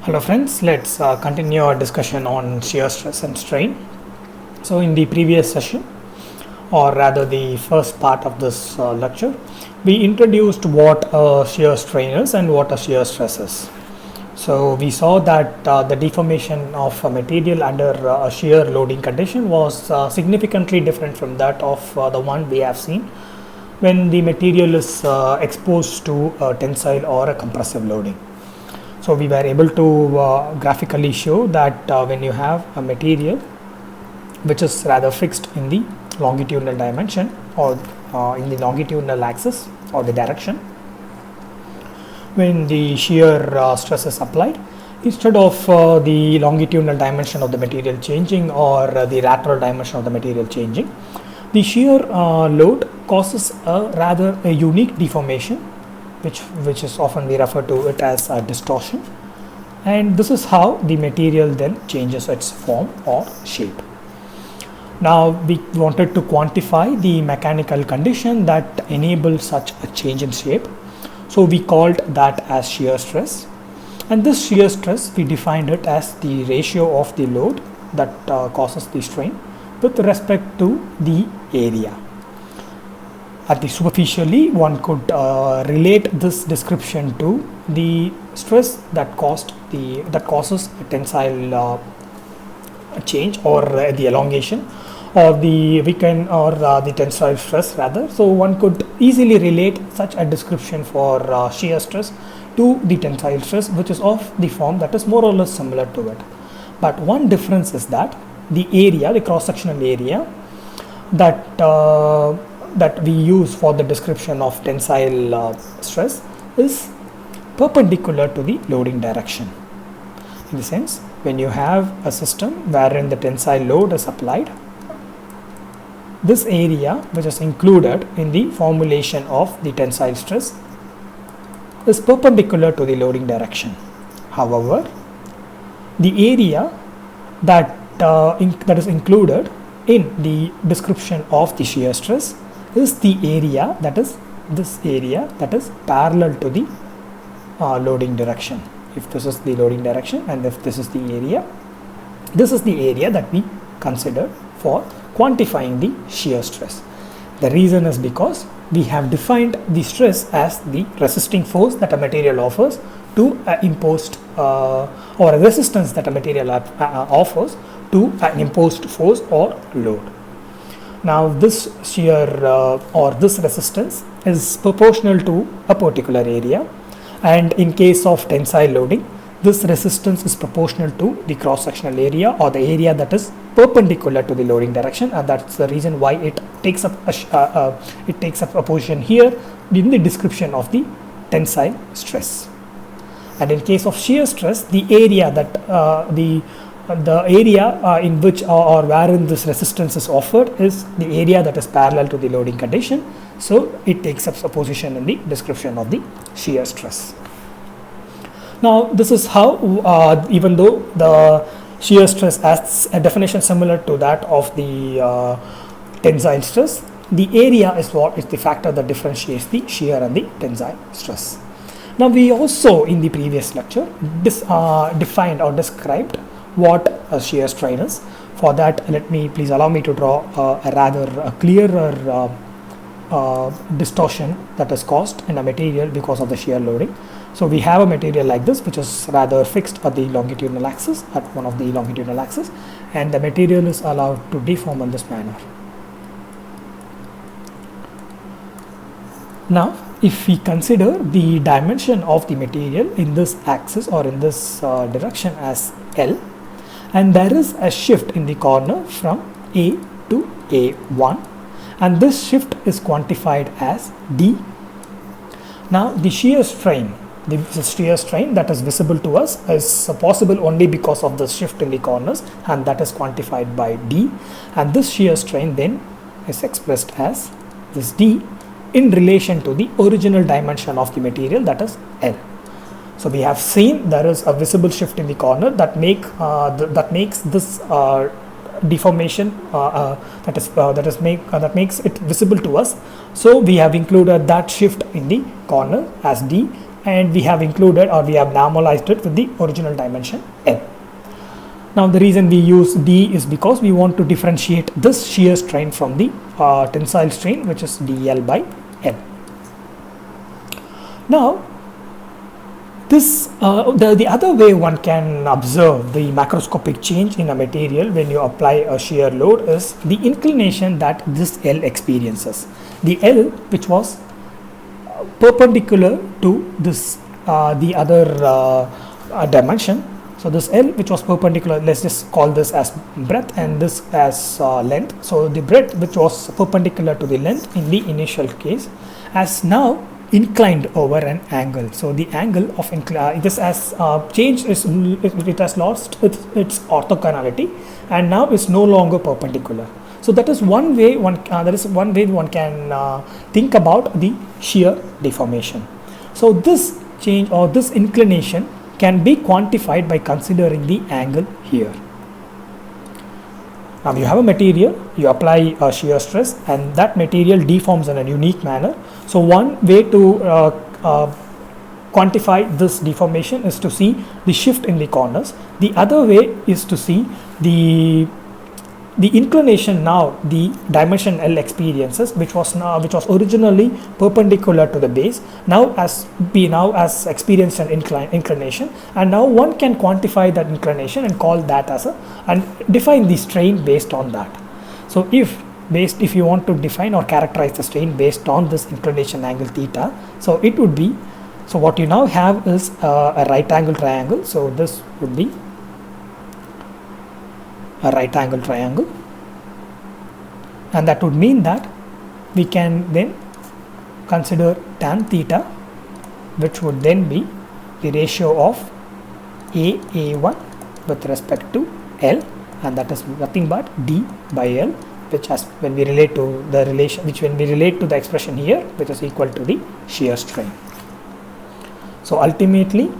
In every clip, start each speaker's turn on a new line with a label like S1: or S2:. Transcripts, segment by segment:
S1: Hello friends, let's continue our discussion on shear stress and strain. So in the previous session, or rather the first part of this lecture, we introduced what a shear strain is and what a shear stress is. So we saw that the deformation of a material under a shear loading condition was significantly different from that of the one we have seen when the material is exposed to a tensile or a compressive loading. So we were able to graphically show that when you have a material which is rather fixed in the longitudinal dimension or in the longitudinal axis or the direction, when the shear stress is applied, instead of the longitudinal dimension of the material changing or the lateral dimension of the material changing, the shear load causes a unique deformation, which is often we refer to it as a distortion, and this is how the material then changes its form or shape. Now we wanted to quantify the mechanical condition that enables such a change in shape, so we called that as shear stress, and this shear stress we defined it as the ratio of the load that causes the strain with respect to the area. Superficially, one could relate this description to the stress that causes a tensile change or the elongation or the weaken or the tensile stress rather. So one could easily relate such a description for shear stress to the tensile stress, which is of the form that is more or less similar to it. But one difference is that the area, the cross-sectional area that we use for the description of tensile stress is perpendicular to the loading direction. In the sense, when you have a system wherein the tensile load is applied, this area which is included in the formulation of the tensile stress is perpendicular to the loading direction. However, the area that is included in the description of the shear stress is the area that is this area that is parallel to the loading direction. If this is the loading direction and if this is the area, this is the area that we consider for quantifying the shear stress. The reason is because we have defined the stress as the resisting force that a material offers to imposed or a resistance that a material offers to an imposed force or load. Now this shear or this resistance is proportional to a particular area, and in case of tensile loading, this resistance is proportional to the cross-sectional area or the area that is perpendicular to the loading direction, and that's the reason why it takes up a position here in the description of the tensile stress. And in case of shear stress, the area that the area in which or wherein this resistance is offered is the area that is parallel to the loading condition, so it takes up a position in the description of the shear stress. Now this is how even though the shear stress has a definition similar to that of the tensile stress, the area is what is the factor that differentiates the shear and the tensile stress. Now we also in the previous lecture defined or described what a shear strain is. For that, please allow me to draw a rather clearer distortion that is caused in a material because of the shear loading. So we have a material like this which is rather fixed at the longitudinal axis, at one of the longitudinal axis, and the material is allowed to deform in this manner. Now if we consider the dimension of the material in this axis or in this direction as L, and there is a shift in the corner from A to A1, and this shift is quantified as D. Now the shear strain that is visible to us is possible only because of the shift in the corners, and that is quantified by D, and this shear strain then is expressed as this D in relation to the original dimension of the material, that is L. So we have seen there is a visible shift in the corner that makes this deformation that makes it visible to us. So we have included that shift in the corner as D and we have included or we have normalized it with the original dimension L. Now the reason we use D is because we want to differentiate this shear strain from the tensile strain, which is dl by L. Now this the other way one can observe the macroscopic change in a material when you apply a shear load is the inclination that this L experiences. The L, which was perpendicular to this the other dimension. So this L, which was perpendicular, let's just call this as breadth and this as length. So the breadth, which was perpendicular to the length in the initial case, has now inclined over an angle. So the angle of this has changed, it has lost its orthogonality and now is no longer perpendicular. So that is one way one can think about the shear deformation. So this change or this inclination can be quantified by considering the angle here. Now you have a material, you apply a shear stress and that material deforms in a unique manner. So one way to quantify this deformation is to see the shift in the corners. The other way is to see the inclination now the dimension L experiences, which was originally perpendicular to the base, now as experienced an inclination, and now one can quantify that inclination and call that as and define the strain based on that. So if you want to define or characterize the strain based on this inclination angle theta, so it would be, so what you now have is a right angle triangle. So this would be a right angle triangle, and that would mean that we can then consider tan theta, which would then be the ratio of A1 with respect to L, and that is nothing but D by L, which has when we relate to the expression here, which is equal to the shear strain. So ultimately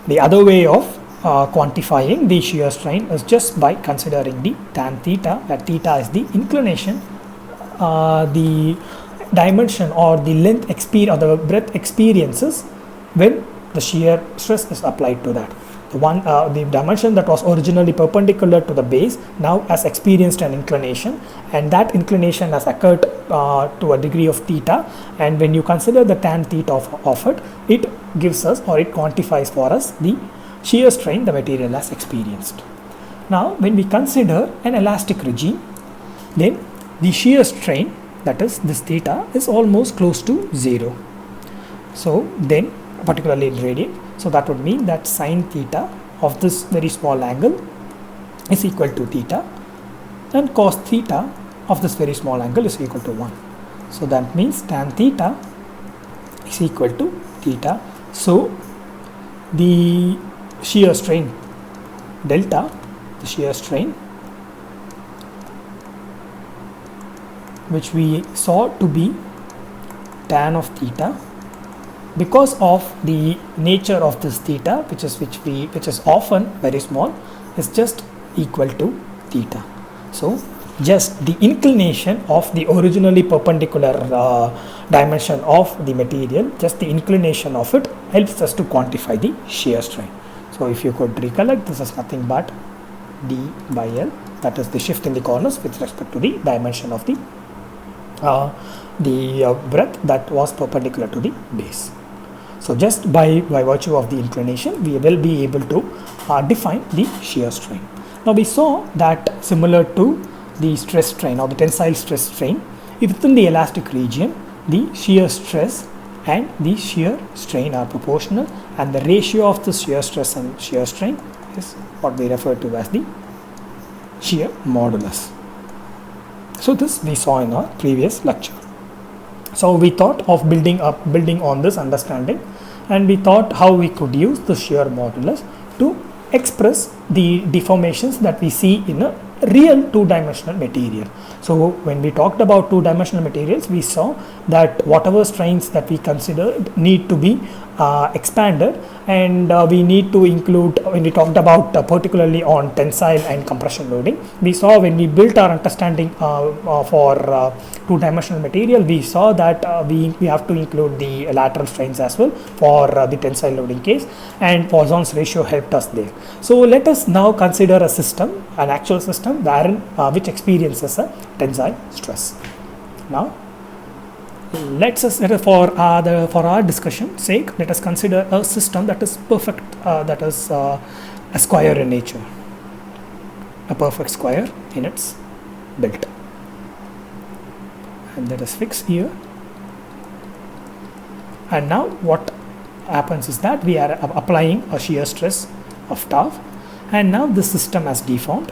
S1: the other way of quantifying the shear strain is just by considering the tan theta, where theta is the inclination, the dimension or the length or the breadth experiences when the shear stress is applied to that. The dimension that was originally perpendicular to the base now has experienced an inclination, and that inclination has occurred to a degree of theta, and when you consider the tan theta of it, it gives us or it quantifies for us the shear strain the material has experienced. Now when we consider an elastic regime, then the shear strain, that is this theta, is almost close to 0. So then particularly in radian, so that would mean that sine theta of this very small angle is equal to theta, and cos theta of this very small angle is equal to 1. So that means tan theta is equal to theta. So the shear strain delta, the shear strain which we saw to be tan of theta, because of the nature of this theta, which is often very small, is just equal to theta. So just the inclination of the originally perpendicular dimension of the material, just the inclination of it helps us to quantify the shear strain. So if you could recollect, this is nothing but D by L, that is the shift in the corners with respect to the dimension of the breadth that was perpendicular to the base. So just by virtue of the inclination, we will be able to define the shear strain. Now we saw that similar to the stress strain or the tensile stress strain, within the elastic region, the shear stress and the shear strain are proportional, and the ratio of the shear stress and shear strain is what we refer to as the shear modulus. So this we saw in our previous lecture. So we thought of building on this understanding, and we thought how we could use the shear modulus to express the deformations that we see in a real two-dimensional material. So when we talked about two-dimensional materials, we saw that whatever strains that we considered need to be expanded, and we need to include, when we talked about particularly on tensile and compression loading, we saw when we built our understanding for two-dimensional material, we saw that we have to include the lateral strains as well for the tensile loading case, and Poisson's ratio helped us there. So let us now consider a system, an actual system wherein which experiences a tensile stress. Now for our discussion sake, let us consider a system that is perfect, that is a square in nature, a perfect square in its built, and that is fixed here. And now what happens is that we are applying a shear stress of tau, and now this system has deformed.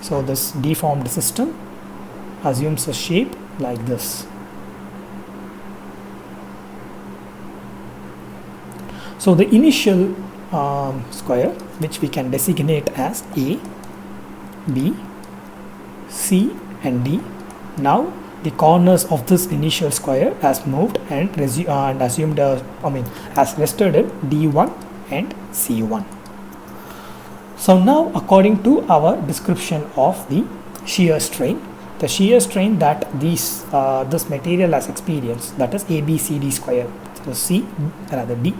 S1: So this deformed system assumes a shape like this. So the initial square, which we can designate as A, B, C and D. Now the corners of this initial square has moved and assumed has rested in D1 and C1. So now, according to our description of the shear strain, the shear strain that this material has experienced, that is ABCD square, so C rather D.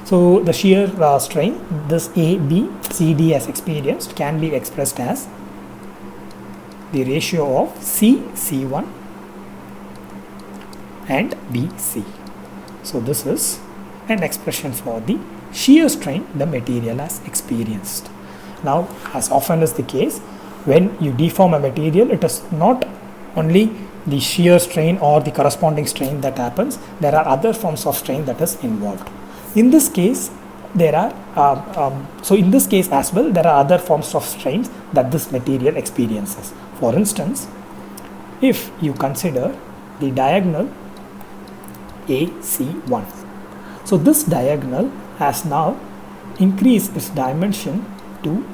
S1: So the shear strain this ABCD has experienced can be expressed as the ratio of C1 and BC. So this is an expression for the shear strain the material has experienced. Now, as often is the case, when you deform a material, it is not only the shear strain or the corresponding strain that happens, there are other forms of strain that is involved. In this case, there are in this case as well, there are other forms of strains that this material experiences. For instance, if you consider the diagonal AC1, so this diagonal has now increased its dimension to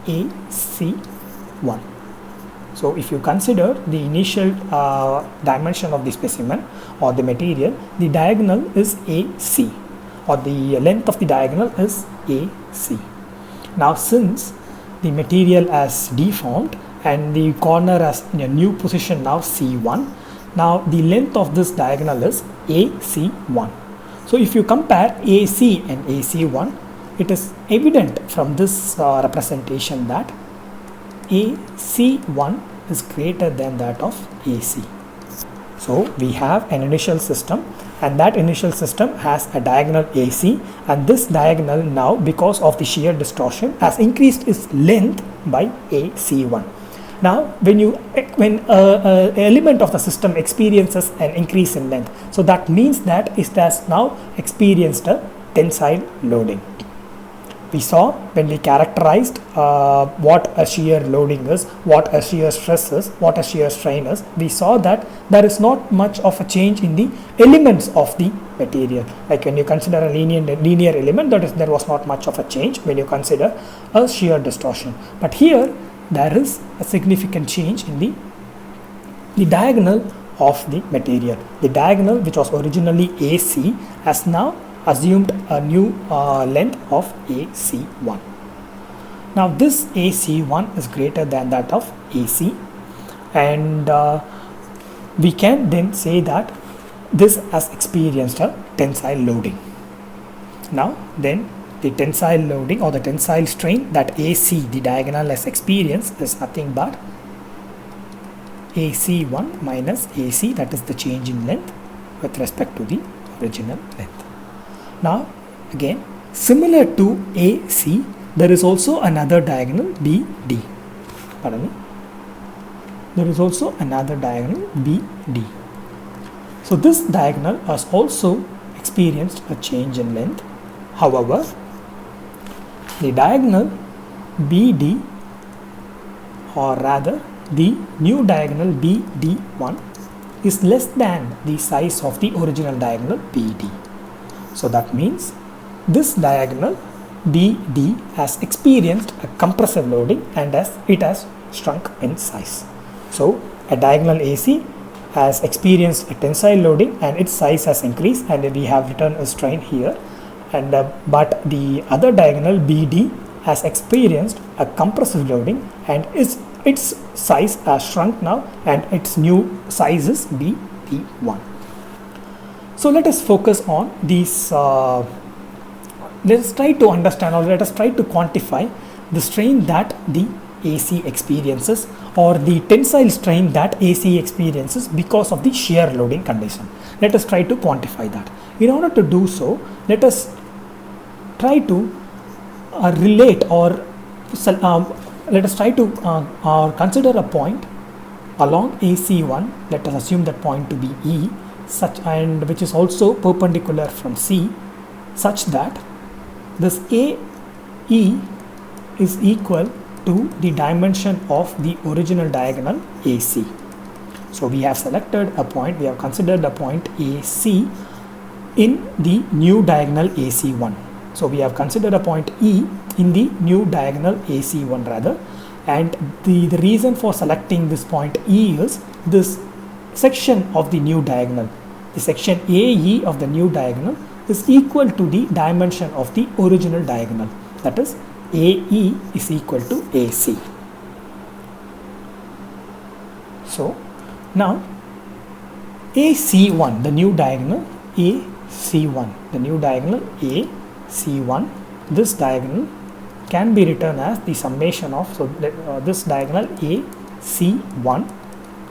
S1: AC1. So if you consider the initial dimension of the specimen or the material, the diagonal is AC, or the length of the diagonal is AC. Now since the material has deformed and the corner has in a new position now C1, now the length of this diagonal is AC1. So if you compare AC and AC1, it is evident from this representation that AC1 is greater than that of AC. So we have an initial system, and that initial system has a diagonal AC, and this diagonal now, because of the shear distortion, has increased its length by AC1. Now when an element of the system experiences an increase in length, so that means that it has now experienced a tensile loading. We saw when we characterized what a shear loading is, what a shear stress is, what a shear strain is, we saw that there is not much of a change in the elements of the material. Like when you consider a linear element, there was not much of a change when you consider a shear distortion. But here there is a significant change in the diagonal of the material. The diagonal, which was originally AC, has now assumed a new length of AC1. Now this AC1 is greater than that of AC, and we can then say that this has experienced a tensile loading. Now then the tensile loading or the tensile strain that AC, the diagonal, has experienced is nothing but AC1 minus AC, that is the change in length with respect to the original length. Now again, similar to AC, there is also another diagonal BD. Pardon me. There is also another diagonal BD. So this diagonal has also experienced a change in length. However, the diagonal BD, or rather the new diagonal BD1, is less than the size of the original diagonal BD. So that means this diagonal BD has experienced a compressive loading and it has shrunk in size. So a diagonal AC has experienced a tensile loading and its size has increased, and we have written a strain here, and but the other diagonal BD has experienced a compressive loading and its size has shrunk now, and its new size is BP1. So let us focus on these. Let us try to understand, or let us try to quantify the strain that the AC experiences, or the tensile strain that AC experiences because of the shear loading condition. Let us try to quantify that. In order to do so, let us try to relate, or let us try to consider a point along AC1. Let us assume that point to be E, such, and which is also perpendicular from C, such that this AE is equal to the dimension of the original diagonal AC. So we have selected a point, we have considered a point AC in the new diagonal AC1. So we have considered a point E in the new diagonal AC1 rather, and the reason for selecting this point E is this section of the new diagonal, the section AE of the new diagonal is equal to the dimension of the original diagonal, that is AE is equal to AC. So now AC1, the new diagonal AC1, the new diagonal AC1, this diagonal can be written as the summation of, so this diagonal AC1,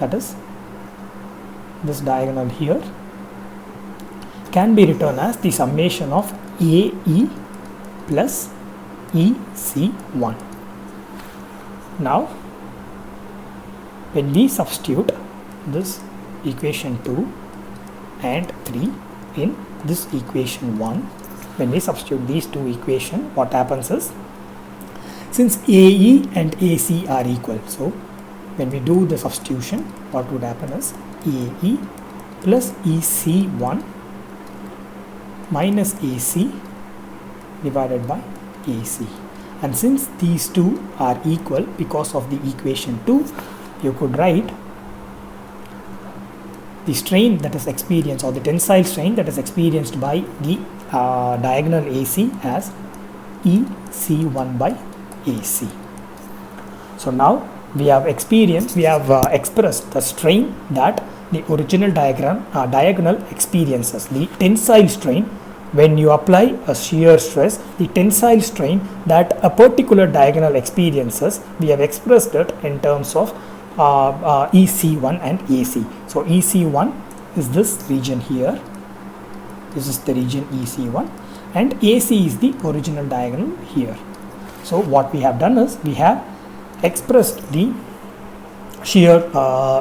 S1: that is this diagonal here, can be written as the summation of AE plus EC1. Now when we substitute this equation 2 and 3 in this equation 1, when we substitute these two equations, what happens is, since AE and AC are equal, so when we do the substitution, what would happen is AE plus EC1 minus AC divided by AC. And since these two are equal because of the equation 2, you could write the strain that is experienced, or the tensile strain that is experienced by the diagonal AC as EC1 by AC. So now we have experienced, we have expressed the strain that the original diagonal experiences, the tensile strain. When you apply a shear stress, the tensile strain that a particular diagonal experiences, we have expressed it in terms of EC1 and AC. So EC1 is this region here, this is the region EC1, and AC is the original diagonal here. So what we have done is, we have expressed the shear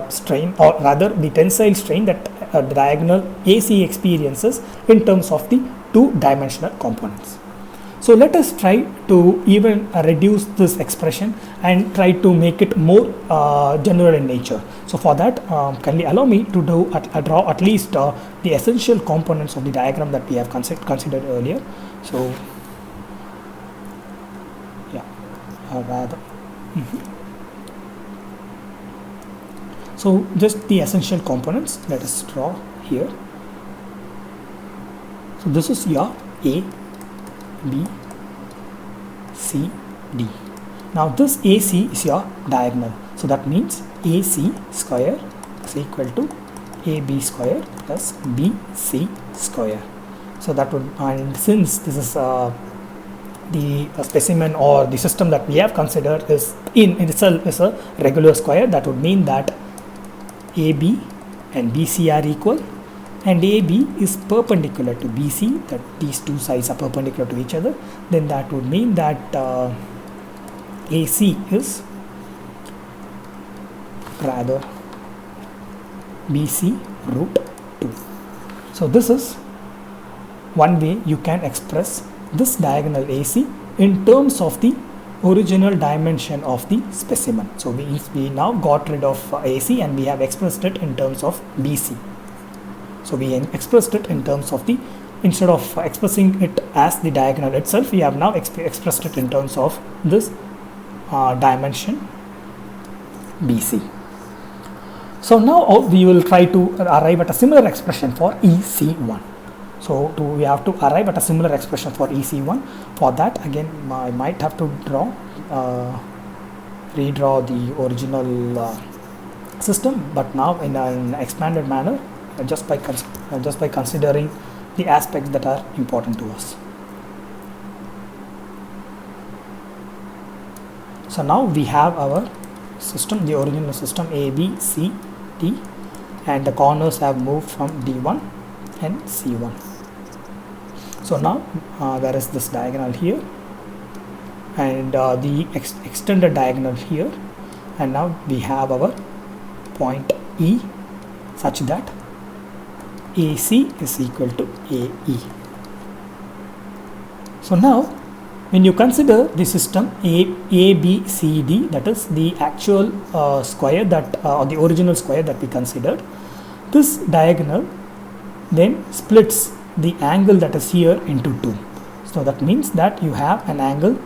S1: strain, or rather the tensile strain that the diagonal AC experiences in terms of the two-dimensional components. So let us try to even reduce this expression and try to make it more general in nature. So for that, kindly allow me to draw at least the essential components of the diagram that we have considered earlier. So yeah, rather. So just the essential components, let us draw here. So this is your A, B, C, D. Now this AC is your diagonal. So that means AC square is equal to AB square plus BC square. So that would, and since this is the specimen or the system that we have considered is in itself is a regular square, that would mean that AB and BC are equal, and AB is perpendicular to BC, that these two sides are perpendicular to each other, then that would mean that AC is rather BC root 2. So this is one way you can express this diagonal AC in terms of the original dimension of the specimen. So we now got rid of AC and we have expressed it in terms of BC. So we expressed it in terms of the, instead of expressing it as the diagonal itself, we have now expressed it in terms of this dimension BC. So now we will try to arrive at a similar expression for EC1. So we have to arrive at a similar expression for EC1. For that, again, I might have to redraw the original system, but now in an expanded manner, just by considering the aspects that are important to us. So now we have our system, the original system A, B, C, D, and the corners have moved from D1 and C1. So now there is this diagonal here, and the extended diagonal here, and now we have our point E such that AC is equal to AE. So now when you consider the system A, B, C, D, that is the actual square that or the original square that we considered, this diagonal then splits the angle that is here into two. So that means that you have an angle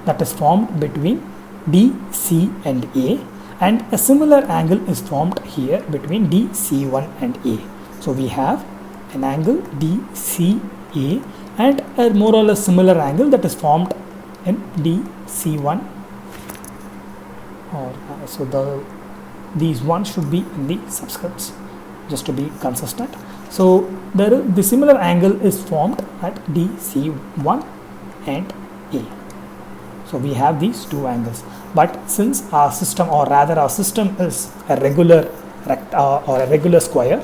S1: that is formed between D, C and A, and a similar angle is formed here between D, C1 and A. So we have an angle DCA and a more or less similar angle that is formed in DC1, so these ones should be in the subscripts just to be consistent. So the similar angle is formed at DC1 and A. So we have these two angles, but since our system, or rather our system, is a regular or a regular square,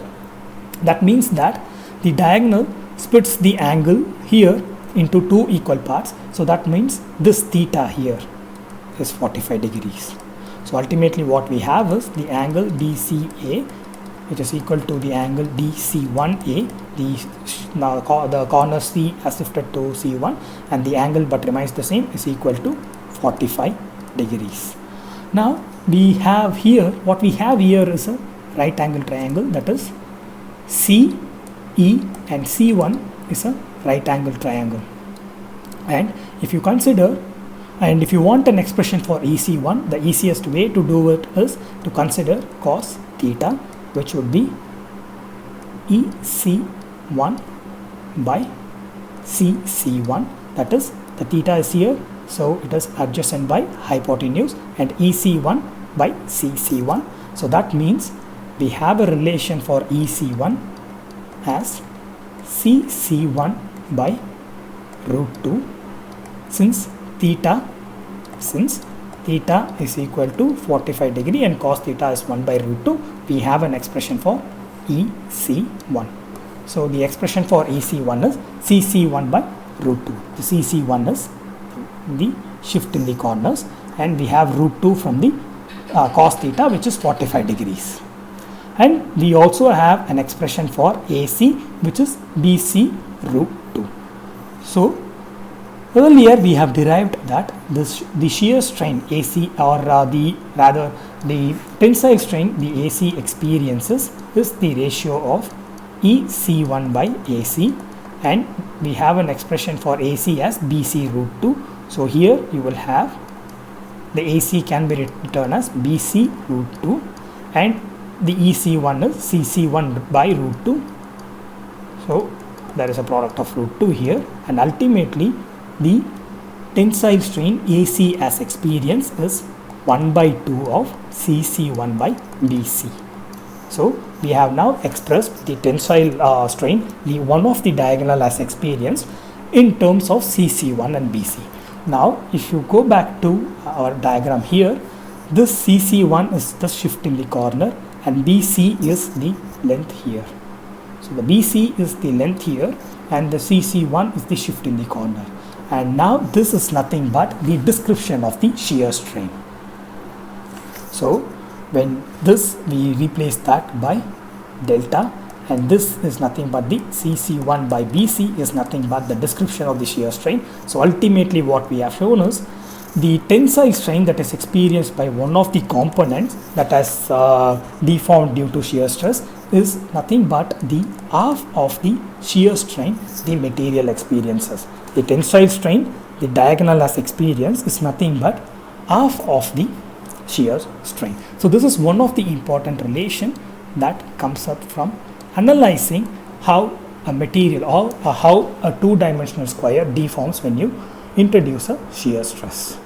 S1: that means that the diagonal splits the angle here into two equal parts. So that means this theta here is 45 degrees. So ultimately what we have is the angle DCA, which is equal to the angle DC1A. The corner C has shifted to C1, and the angle but remains the same, is equal to 45 degrees. Now we have here, what we have here is a right angle triangle, that is CE and C1 is a right angle triangle. And if you consider, and if you want an expression for EC1, the easiest way to do it is to consider cos theta, which would be EC1 by CC1, that is the theta is here, so it is adjacent by hypotenuse, and EC1 by CC1. So that means we have a relation for EC1 as CC1 by root 2, since theta is equal to 45 degree and cos theta is 1 by root 2, we have an expression for EC1. So the expression for EC1 is CC1 by root 2. The CC1 is the shift in the corners, and we have root 2 from the cos theta, which is 45 degrees. And we also have an expression for AC, which is BC root 2. So earlier we have derived that the shear strain AC, or the tensile strain the AC experiences, is the ratio of EC1 by AC, and we have an expression for AC as BC root 2. So here you will have the AC can be written as BC root 2, and the EC1 is CC1 by root 2. So there is a product of root 2 here, and ultimately the tensile strain AC as experience is 1 by 2 of CC1 by BC. So we have now expressed the tensile strain, the one of the diagonal as experience, in terms of CC1 and BC. Now if you go back to our diagram here, this CC1 is the shift in the corner, and BC is the length here. So the BC is the length here, and the CC1 is the shift in the corner. And now this is nothing but the description of the shear strain. So when this, we replace that by delta, and this is nothing but the CC1 by BC is nothing but the description of the shear strain. So ultimately what we have shown is the tensile strain that is experienced by one of the components that has deformed due to shear stress is nothing but the half of the shear strain the material experiences. The tensile strain, the diagonal as experience, is nothing but half of the shear strain. So this is one of the important relation that comes up from analyzing how a material or how a two-dimensional square deforms when you introduce a shear stress.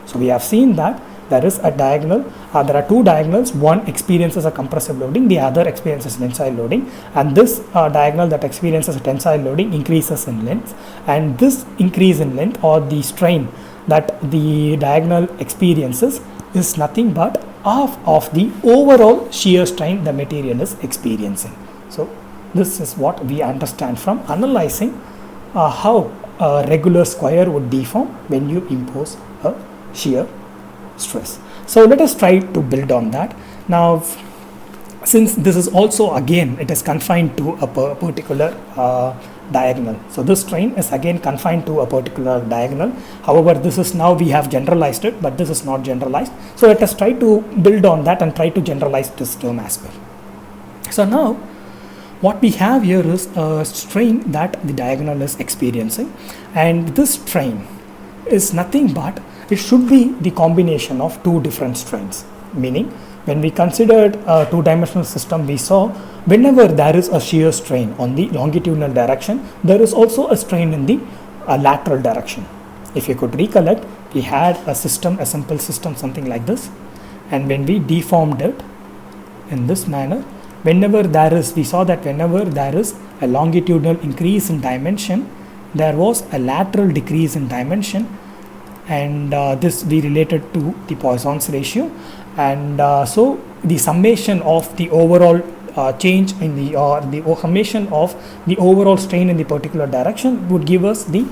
S1: So we have seen that there is a diagonal, there are two diagonals, one experiences a compressive loading, the other experiences tensile loading, and this diagonal that experiences a tensile loading increases in length, and this increase in length or the strain that the diagonal experiences is nothing but half of the overall shear strain the material is experiencing. So this is what we understand from analyzing how a regular square would deform when you impose a shear stress. So let us try to build on that. Now, since this is also again it is confined to a particular diagonal, so this strain is again confined to a particular diagonal. However, this is now we have generalized it, but this is not generalized. So let us try to build on that and try to generalize this term as well. So now what we have here is a strain that the diagonal is experiencing, and this strain is nothing but it should be the combination of two different strains. Meaning, when we considered a two-dimensional system, we saw whenever there is a shear strain on the longitudinal direction, there is also a strain in the lateral direction. If you could recollect, we had a system, a simple system, something like this, and when we deformed it in this manner, we saw that whenever there is a longitudinal increase in dimension, there was a lateral decrease in dimension, and this we related to the Poisson's ratio, and so the summation of the overall change in the summation of the overall strain in the particular direction would give us the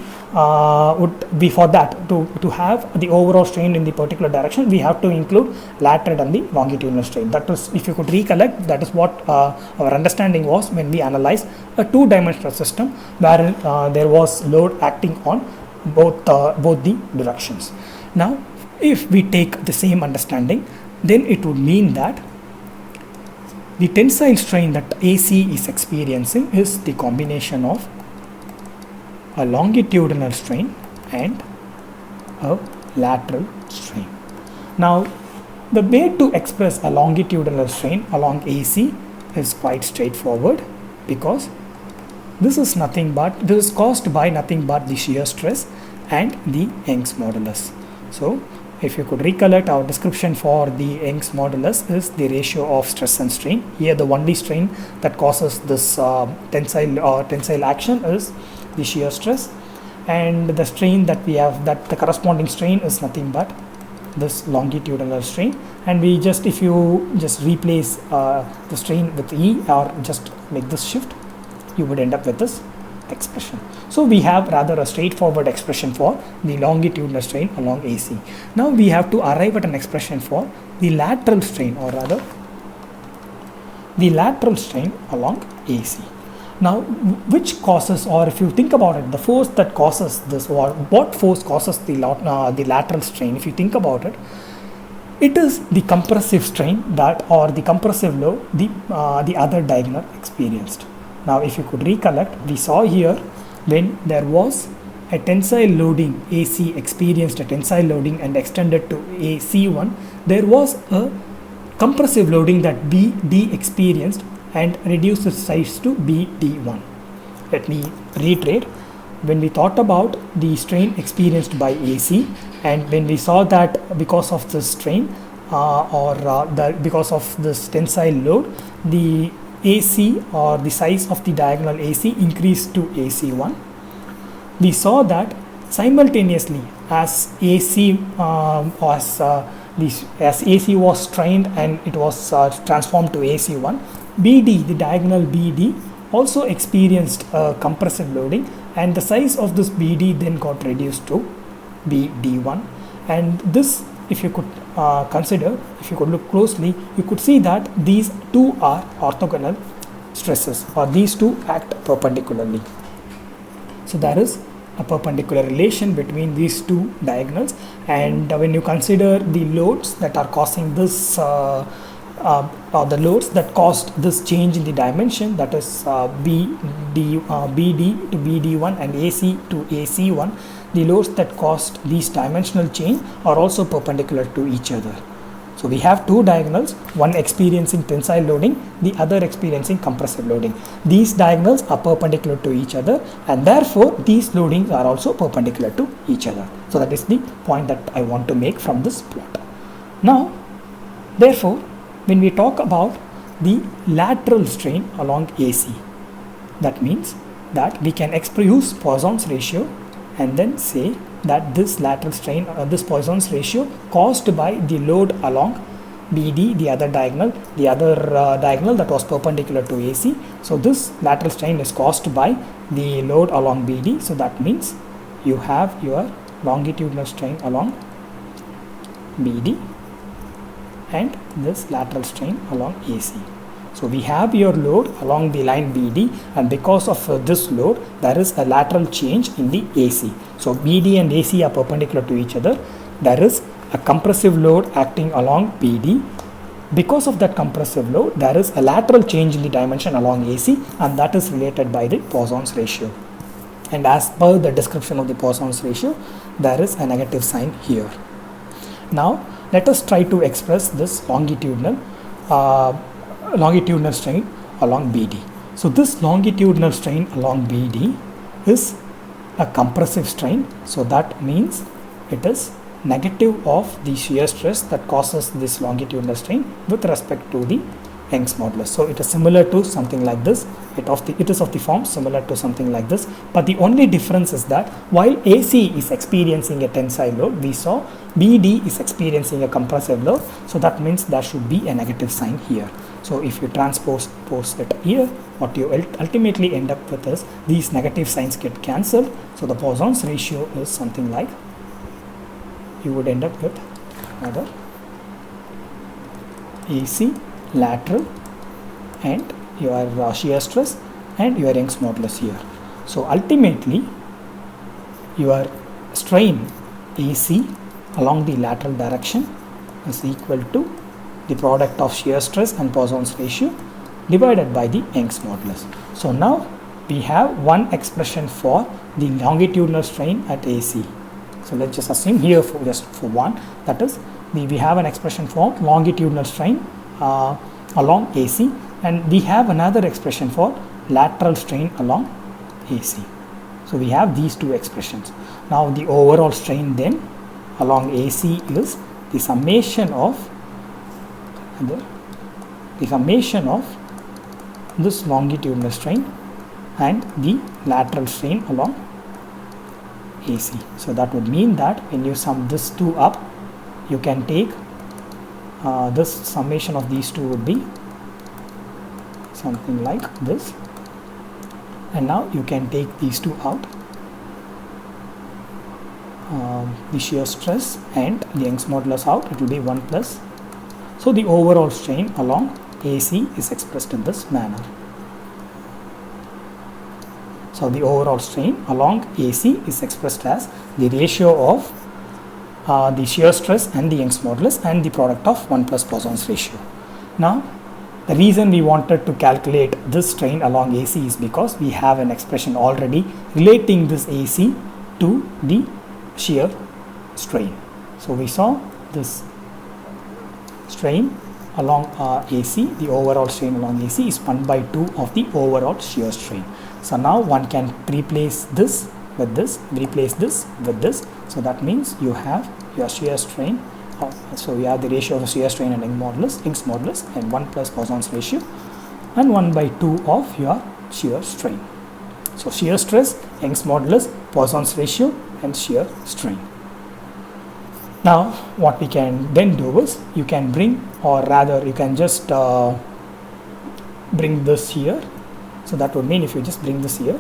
S1: would be for that to have the overall strain in the particular direction, we have to include lateral and the longitudinal strain. That is, if you could recollect, that is what our understanding was when we analyzed a two-dimensional system wherein there was load acting on both the directions. Now, if we take the same understanding, then it would mean that the tensile strain that AC is experiencing is the combination of a longitudinal strain and a lateral strain. Now, the way to express a longitudinal strain along AC is quite straightforward, because this is caused by nothing but the shear stress and the Young's modulus. So, if you could recollect, our description for the Young's modulus is the ratio of stress and strain. Here the only strain that causes this tensile action is the shear stress, and the strain that we have, that the corresponding strain is nothing but this longitudinal strain. And we just, if you just replace the strain with E or just make this shift, you would end up with this expression. So we have rather a straightforward expression for the longitudinal strain along AC. Now we have to arrive at an expression for the lateral strain, or rather the lateral strain along AC. Now, which causes, or if you think about it, the force that causes this, or what force causes the lateral strain, if you think about it, it is the compressive strain that, or the compressive load the other diagonal experienced. Now, if you could recollect, we saw here when there was a tensile loading, AC experienced a tensile loading and extended to AC1, there was a compressive loading that BD experienced and reduced its size to BD1. Let me reiterate. When we thought about the strain experienced by AC, and when we saw that because of this strain because of this tensile load, the AC, or the size of the diagonal AC, increased to AC1. We saw that simultaneously as AC as AC was strained and it was transformed to AC1, BD, the diagonal BD, also experienced compressive loading, and the size of this BD then got reduced to BD1. And this, if you could consider, if you could look closely, you could see that these two are orthogonal stresses, or these two act perpendicularly. So there is a perpendicular relation between these two diagonals, and when you consider the loads that are causing this the loads that caused this change in the dimension, that is BD to BD1 and AC to AC1, the loads that caused these dimensional change are also perpendicular to each other. So we have two diagonals, one experiencing tensile loading, the other experiencing compressive loading. These diagonals are perpendicular to each other, and therefore these loadings are also perpendicular to each other. So that is the point that I want to make from this plot. Now, therefore, when we talk about the lateral strain along AC, that means that we can use Poisson's ratio and then say that this lateral strain or this Poisson's ratio caused by the load along BD, the other diagonal that was perpendicular to AC. So this lateral strain is caused by the load along BD. So that means you have your longitudinal strain along BD and this lateral strain along AC. So we have your load along the line BD, and because of this load there is a lateral change in the AC. So BD and AC are perpendicular to each other. There is a compressive load acting along BD. Because of that compressive load there is a lateral change in the dimension along AC, and that is related by the Poisson's ratio. And as per the description of the Poisson's ratio, there is a negative sign here. Now let us try to express this longitudinal strain along BD. So this longitudinal strain along BD is a compressive strain. So that means it is negative of the shear stress that causes this longitudinal strain with respect to the Young's modulus. So it is similar to something like this. It is of the form similar to something like this. But the only difference is that while AC is experiencing a tensile load, we saw BD is experiencing a compressive load. So that means there should be a negative sign here. So if you transpose it here, what you ultimately end up with is these negative signs get cancelled. So the Poisson's ratio is something like, you would end up with another AC lateral and your shear stress and your Young's modulus here. So ultimately your strain AC along the lateral direction is equal to the product of shear stress and Poisson's ratio divided by the Young's modulus. So now we have one expression for the longitudinal strain at AC. So let's just assume here for one, that is we have an expression for longitudinal strain along AC, and we have another expression for lateral strain along AC. So we have these two expressions. Now the overall strain then along AC is the summation of this longitudinal strain and the lateral strain along AC. So that would mean that when you sum this two up, you can take this summation of these two would be something like this, and now you can take these two out, the shear stress and the Young's modulus out, it will be 1 plus. So the overall strain along AC is expressed in this manner. So the overall strain along AC is expressed as the ratio of the shear stress and the Young's modulus and the product of 1 plus Poisson's ratio. Now the reason we wanted to calculate this strain along AC is because we have an expression already relating this AC to the shear strain. So we saw this strain along AC, the overall strain along AC is 1 by 2 of the overall shear strain. So now one can replace this with this, replace this with this. So that means you have your shear strain. So you have the ratio of the shear strain and Young's modulus and 1 plus Poisson's ratio and 1 by 2 of your shear strain. So shear stress, Young's modulus, Poisson's ratio and shear strain. Now what we can then do is you can bring, or rather you can just bring this here. So that would mean if you just bring this here,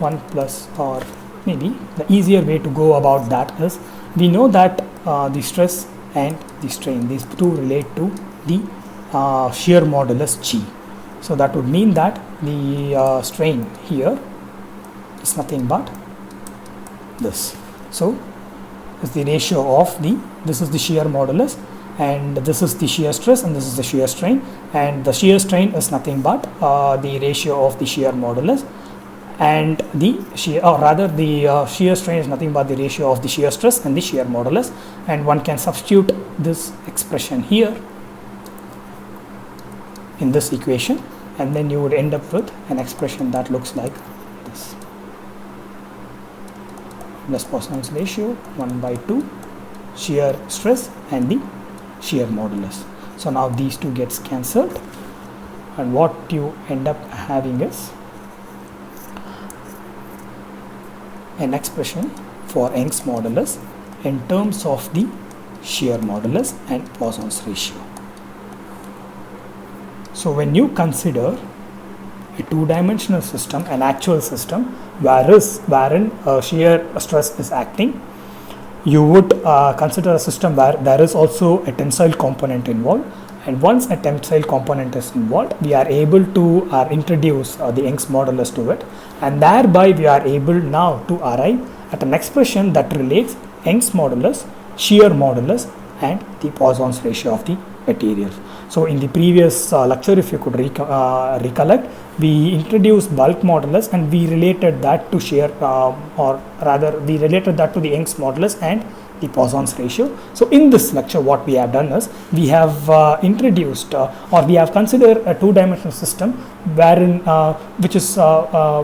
S1: 1 plus, or maybe the easier way to go about that is, we know that the stress and the strain, these two relate to the shear modulus G. So that would mean that the strain here is nothing but this. So is the ratio of this is the shear modulus and this is the shear stress and this is the shear strain, and the shear strain is nothing but the ratio of the shear modulus and the shear, or rather the shear strain is nothing but the ratio of the shear stress and the shear modulus, and one can substitute this expression here in this equation, and then you would end up with an expression that looks like this: plus Poisson's ratio 1/2 shear stress and the shear modulus. So now these two gets cancelled, and what you end up having is an expression for Young's modulus in terms of the shear modulus and Poisson's ratio. So when you consider a two-dimensional system, an actual system, wherein shear stress is acting, you would consider a system where there is also a tensile component involved, and once a tensile component is involved, we are able to introduce the Young's modulus to it, and thereby we are able now to arrive at an expression that relates Young's modulus, shear modulus, and the Poisson's ratio of the material. So in the previous lecture, if you could recollect, we introduced bulk modulus and we related that to shear, or rather we related that to the Young's modulus and the Poisson's ratio. So in this lecture, what we have done is we have introduced or we have considered a two-dimensional system wherein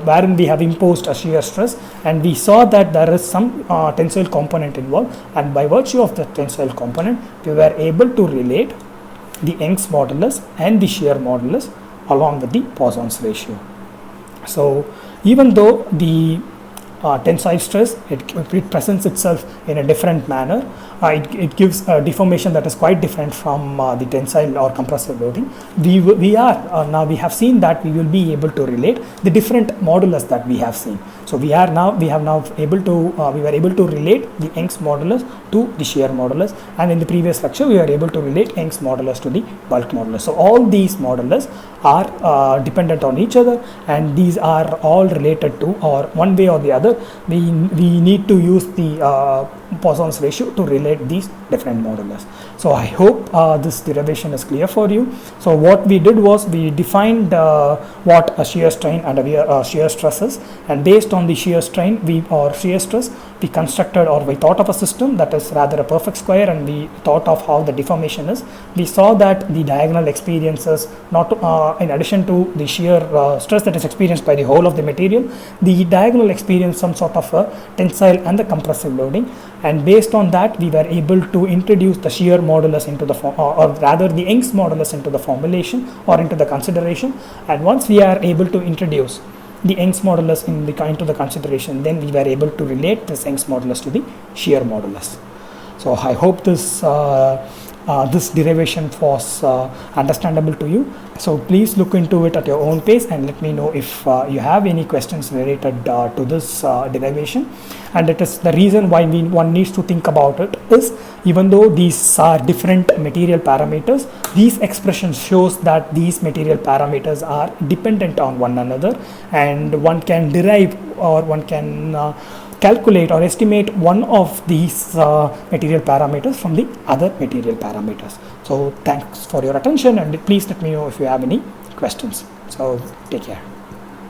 S1: wherein we have imposed a shear stress, and we saw that there is some tensile component involved, and by virtue of the tensile component, we were able to relate the Young's modulus and the shear modulus along with the Poisson's ratio. So even though the tensile stress, it presents itself in a different manner, it gives a deformation that is quite different from the tensile or compressive loading. We have seen that we will be able to relate the different modulus that we have seen. So we were able to relate the Young's modulus to the shear modulus, and in the previous lecture we were able to relate Young's modulus to the bulk modulus. So all these modulus are dependent on each other, and these are all related to, or one way or the other, we need to use the Poisson's ratio to relate these different modulus. So I hope this derivation is clear for you. So what we did was we defined what a shear strain and a shear stress is, and based on the shear strain or shear stress, we constructed, or we thought of a system that is rather a perfect square, and we thought of how the deformation is. We saw that the diagonal experiences, not in addition to the shear stress that is experienced by the whole of the material, the diagonal experience some sort of a tensile and the compressive loading, and based on that we were able to introduce the shear modulus into the or rather the Young's modulus into the formulation or into the consideration. And once we are able to introduce the Young's modulus into the consideration, then we were able to relate this Young's modulus to the shear modulus. So I hope this derivation was understandable to you. So please look into it at your own pace and let me know if you have any questions related to this derivation. And it is the reason why one needs to think about it is, even though these are different material parameters, these expressions shows that these material parameters are dependent on one another, and one can derive or one can calculate or estimate one of these material parameters from the other material parameters. So thanks for your attention, and please let me know if you have any questions. So take care.